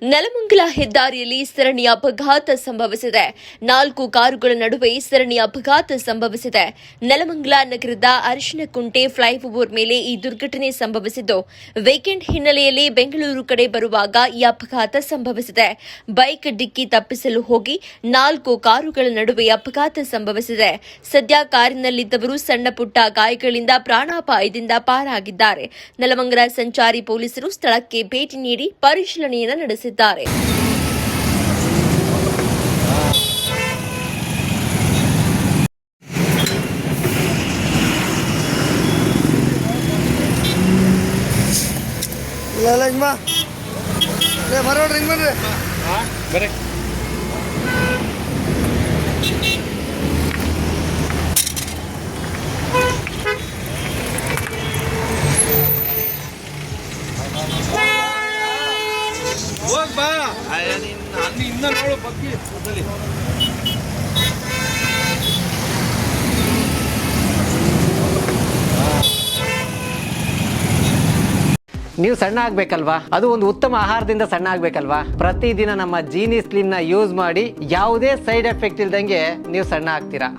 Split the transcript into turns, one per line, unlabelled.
ನೆಲಮಂಗಲ ಹೆದ್ದಾರಿಯಲ್ಲಿ ಸರಣಿ ಅಪಘಾತ ಸಂಭವಿಸಿದೆ. 4 ಕಾರುಗಳ ನಡುವೆ ಸರಣಿ ಅಪಘಾತ ಸಂಭವಿಸಿದೆ. ನೆಲಮಂಗಲ ನಗರದ ಅರಿಶಿನಕುಂಟೆ ಫ್ಲೈಓವರ್ ಮೇಲೆ ಈ ದುರ್ಘಟನೆ ಸಂಭವಿಸಿದ್ದು, ವೀಕೆಂಡ್ ಹಿನ್ನೆಲೆಯಲ್ಲಿ ಬೆಂಗಳೂರು ಕಡೆ ಬರುವಾಗ ಈ ಅಪಘಾತ ಸಂಭವಿಸಿದೆ. ಬೈಕ್ ಡಿಕ್ಕಿ ತಪ್ಪಿಸಲು ಹೋಗಿ 4 ಕಾರುಗಳ ನಡುವೆ ಅಪಘಾತ ಸಂಭವಿಸಿದೆ. ಸದ್ಯ ಕಾರಿನಲ್ಲಿದ್ದವರು ಸಣ್ಣ ಪುಟ್ಟ ಗಾಯಗಳಿಂದ ಪ್ರಾಣಾಪಾಯದಿಂದ ಪಾರಾಗಿದ್ದಾರೆ. ನೆಲಮಂಗಲ ಸಂಚಾರಿ ಪೊಲೀಸರು ಸ್ಥಳಕ್ಕೆ ಭೇಟಿ ನೀಡಿ ಪರಿಶೀಲನೆಯನ್ನು ನಡೆಸಿದ್ದಾರೆ.
ಹೋಗ್ ಬಾ ಇನ್ನ ನೋಡು ಬಗ್ಗೆ
ನೀವು ಸಣ್ಣ ಆಗ್ಬೇಕಲ್ವಾ? ಅದು ಒಂದು ಉತ್ತಮ ಆಹಾರದಿಂದ ಸಣ್ಣ ಆಗ್ಬೇಕಲ್ವಾ? ಪ್ರತಿದಿನ ನಮ್ಮ ಜೀನಿ ಸ್ಲಿಮ್ ನ ಯೂಸ್ ಮಾಡಿ ಯಾವುದೇ ಸೈಡ್ ಎಫೆಕ್ಟ್ ಇಲ್ದಂಗೆ ನೀವು ಸಣ್ಣ ಆಗ್ತೀರಾ.